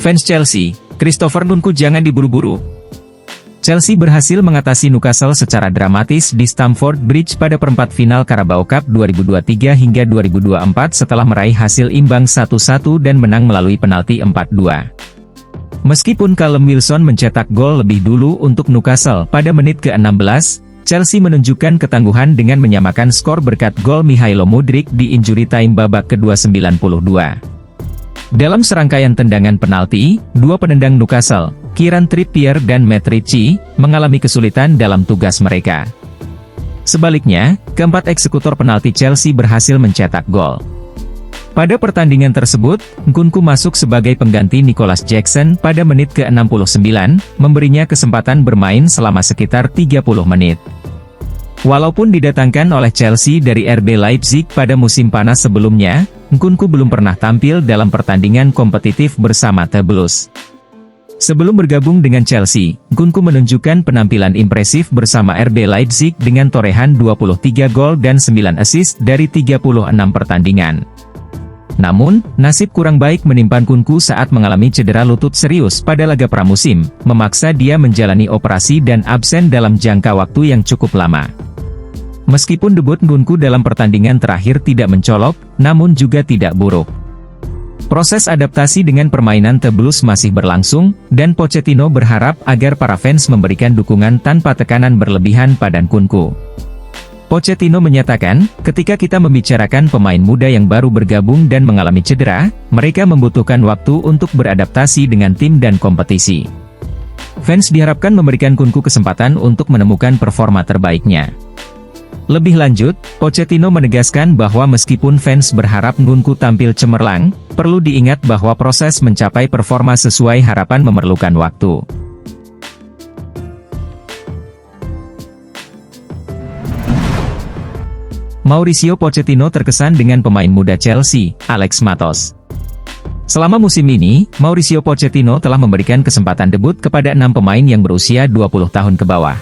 Fans Chelsea, Christopher Nkunku jangan diburu-buru. Chelsea berhasil mengatasi Newcastle secara dramatis di Stamford Bridge pada perempat final Carabao Cup 2023 hingga 2024 setelah meraih hasil imbang 1-1 dan menang melalui penalti 4-2. Meskipun Callum Wilson mencetak gol lebih dulu untuk Newcastle pada menit ke-16, Chelsea menunjukkan ketangguhan dengan menyamakan skor berkat gol Mikhailo Mudryk di injury time babak kedua 92. Dalam serangkaian tendangan penalti, dua penendang Newcastle, Kieran Trippier dan Matt Ritchie, mengalami kesulitan dalam tugas mereka. Sebaliknya, keempat eksekutor penalti Chelsea berhasil mencetak gol. Pada pertandingan tersebut, Nkunku masuk sebagai pengganti Nicholas Jackson pada menit ke-69, memberinya kesempatan bermain selama sekitar 30 menit. Walaupun didatangkan oleh Chelsea dari RB Leipzig pada musim panas sebelumnya, Nkunku belum pernah tampil dalam pertandingan kompetitif bersama The Blues. Sebelum bergabung dengan Chelsea, Nkunku menunjukkan penampilan impresif bersama RB Leipzig dengan torehan 23 gol dan 9 assist dari 36 pertandingan. Namun, nasib kurang baik menimpa Nkunku saat mengalami cedera lutut serius pada laga pramusim, memaksa dia menjalani operasi dan absen dalam jangka waktu yang cukup lama. Meskipun debut Nkunku dalam pertandingan terakhir tidak mencolok, namun juga tidak buruk. Proses adaptasi dengan permainan The Blues masih berlangsung, dan Pochettino berharap agar para fans memberikan dukungan tanpa tekanan berlebihan pada Nkunku. Pochettino menyatakan, ketika kita membicarakan pemain muda yang baru bergabung dan mengalami cedera, mereka membutuhkan waktu untuk beradaptasi dengan tim dan kompetisi. Fans diharapkan memberikan Nkunku kesempatan untuk menemukan performa terbaiknya. Lebih lanjut, Pochettino menegaskan bahwa meskipun fans berharap Nkunku tampil cemerlang, perlu diingat bahwa proses mencapai performa sesuai harapan memerlukan waktu. Mauricio Pochettino terkesan dengan pemain muda Chelsea, Alex Matos. Selama musim ini, Mauricio Pochettino telah memberikan kesempatan debut kepada 6 pemain yang berusia 20 tahun ke bawah.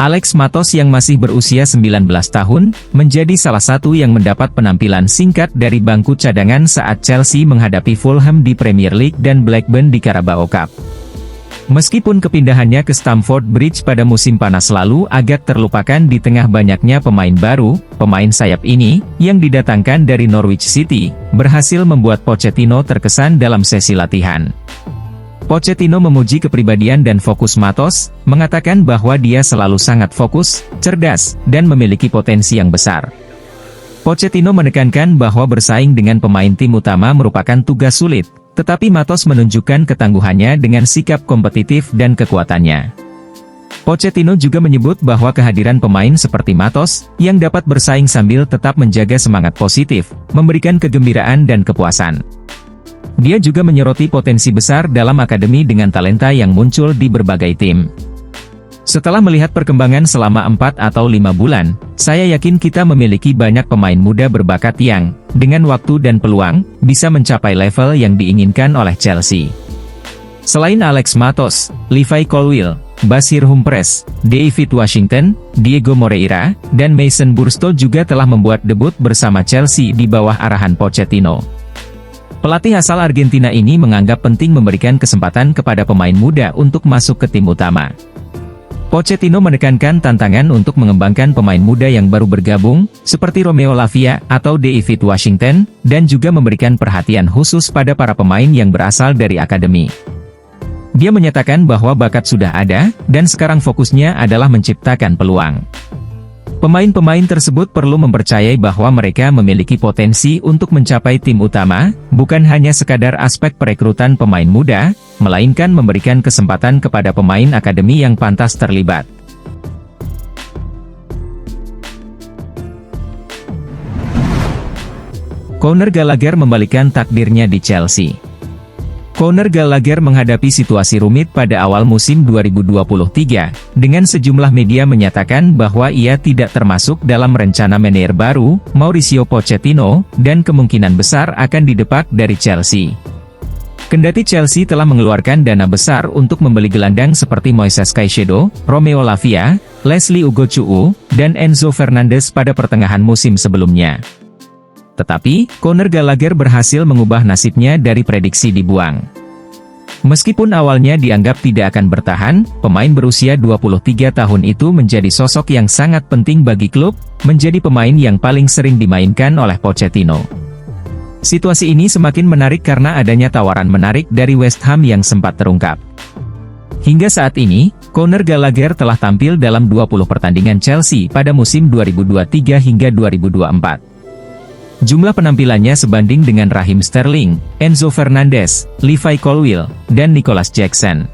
Alex Matos yang masih berusia 19 tahun, menjadi salah satu yang mendapat penampilan singkat dari bangku cadangan saat Chelsea menghadapi Fulham di Premier League dan Blackburn di Carabao Cup. Meskipun kepindahannya ke Stamford Bridge pada musim panas lalu agak terlupakan di tengah banyaknya pemain baru, pemain sayap ini, yang didatangkan dari Norwich City, berhasil membuat Pochettino terkesan dalam sesi latihan. Pochettino memuji kepribadian dan fokus Matos, mengatakan bahwa dia selalu sangat fokus, cerdas, dan memiliki potensi yang besar. Pochettino menekankan bahwa bersaing dengan pemain tim utama merupakan tugas sulit, tetapi Matos menunjukkan ketangguhannya dengan sikap kompetitif dan kekuatannya. Pochettino juga menyebut bahwa kehadiran pemain seperti Matos, yang dapat bersaing sambil tetap menjaga semangat positif, memberikan kegembiraan dan kepuasan. Dia juga menyoroti potensi besar dalam akademi dengan talenta yang muncul di berbagai tim. Setelah melihat perkembangan selama 4 atau 5 bulan, saya yakin kita memiliki banyak pemain muda berbakat yang, dengan waktu dan peluang, bisa mencapai level yang diinginkan oleh Chelsea. Selain Alex Matos, Levi Colwill, Basir Humphreys, David Washington, Diego Moreira, dan Mason Burstow juga telah membuat debut bersama Chelsea di bawah arahan Pochettino. Pelatih asal Argentina ini menganggap penting memberikan kesempatan kepada pemain muda untuk masuk ke tim utama. Pochettino menekankan tantangan untuk mengembangkan pemain muda yang baru bergabung, seperti Romeo Lavia atau David Washington, dan juga memberikan perhatian khusus pada para pemain yang berasal dari akademi. Dia menyatakan bahwa bakat sudah ada, dan sekarang fokusnya adalah menciptakan peluang. Pemain-pemain tersebut perlu mempercayai bahwa mereka memiliki potensi untuk mencapai tim utama, bukan hanya sekadar aspek perekrutan pemain muda, melainkan memberikan kesempatan kepada pemain akademi yang pantas terlibat. Conor Gallagher membalikan takdirnya di Chelsea. Conor Gallagher menghadapi situasi rumit pada awal musim 2023, dengan sejumlah media menyatakan bahwa ia tidak termasuk dalam rencana manajer baru, Mauricio Pochettino, dan kemungkinan besar akan didepak dari Chelsea. Kendati Chelsea telah mengeluarkan dana besar untuk membeli gelandang seperti Moises Caicedo, Romeo Lavia, Leslie Ugochukwu, dan Enzo Fernandez pada pertengahan musim sebelumnya. Tetapi, Conor Gallagher berhasil mengubah nasibnya dari prediksi dibuang. Meskipun awalnya dianggap tidak akan bertahan, pemain berusia 23 tahun itu menjadi sosok yang sangat penting bagi klub, menjadi pemain yang paling sering dimainkan oleh Pochettino. Situasi ini semakin menarik karena adanya tawaran menarik dari West Ham yang sempat terungkap. Hingga saat ini, Conor Gallagher telah tampil dalam 20 pertandingan Chelsea pada musim 2023 hingga 2024. Jumlah penampilannya sebanding dengan Raheem Sterling, Enzo Fernandez, Levi Colwill, dan Nicholas Jackson.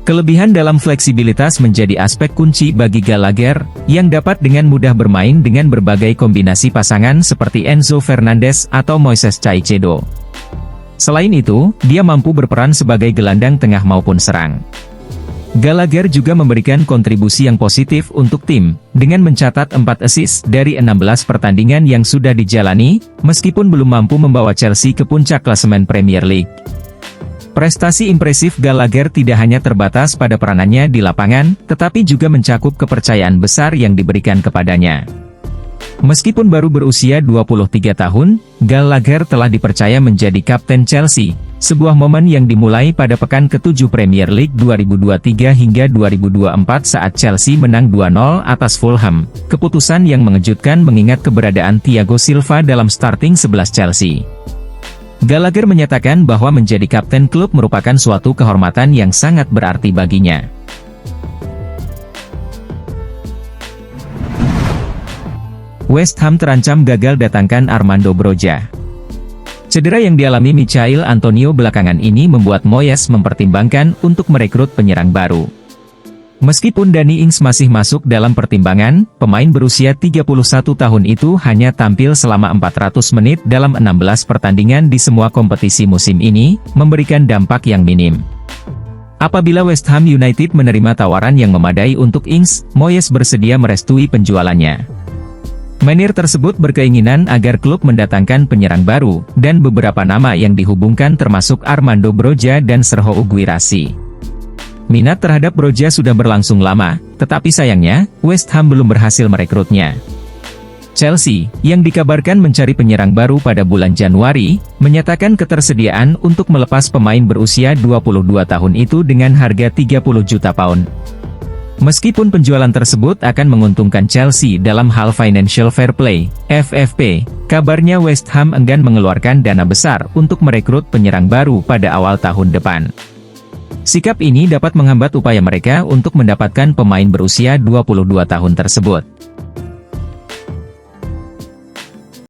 Kelebihan dalam fleksibilitas menjadi aspek kunci bagi Gallagher, yang dapat dengan mudah bermain dengan berbagai kombinasi pasangan seperti Enzo Fernandez atau Moises Caicedo. Selain itu, dia mampu berperan sebagai gelandang tengah maupun serang. Gallagher juga memberikan kontribusi yang positif untuk tim, dengan mencatat 4 assist dari 16 pertandingan yang sudah dijalani, meskipun belum mampu membawa Chelsea ke puncak klasemen Premier League. Prestasi impresif Gallagher tidak hanya terbatas pada peranannya di lapangan, tetapi juga mencakup kepercayaan besar yang diberikan kepadanya. Meskipun baru berusia 23 tahun, Gallagher telah dipercaya menjadi kapten Chelsea, sebuah momen yang dimulai pada pekan ke-7 Premier League 2023 hingga 2024 saat Chelsea menang 2-0 atas Fulham, keputusan yang mengejutkan mengingat keberadaan Thiago Silva dalam starting 11 Chelsea. Gallagher menyatakan bahwa menjadi kapten klub merupakan suatu kehormatan yang sangat berarti baginya. West Ham terancam gagal datangkan Armando Broja. Cedera yang dialami Michail Antonio belakangan ini membuat Moyes mempertimbangkan untuk merekrut penyerang baru. Meskipun Danny Ings masih masuk dalam pertimbangan, pemain berusia 31 tahun itu hanya tampil selama 400 menit dalam 16 pertandingan di semua kompetisi musim ini, memberikan dampak yang minim. Apabila West Ham United menerima tawaran yang memadai untuk Ings, Moyes bersedia merestui penjualannya. Manajer tersebut berkeinginan agar klub mendatangkan penyerang baru, dan beberapa nama yang dihubungkan termasuk Armando Broja dan Sergio Aguirre. Minat terhadap Broja sudah berlangsung lama, tetapi sayangnya, West Ham belum berhasil merekrutnya. Chelsea, yang dikabarkan mencari penyerang baru pada bulan Januari, menyatakan ketersediaan untuk melepas pemain berusia 22 tahun itu dengan harga 30 juta pound. Meskipun penjualan tersebut akan menguntungkan Chelsea dalam hal Financial Fair Play, FFP, kabarnya West Ham enggan mengeluarkan dana besar untuk merekrut penyerang baru pada awal tahun depan. Sikap ini dapat menghambat upaya mereka untuk mendapatkan pemain berusia 22 tahun tersebut.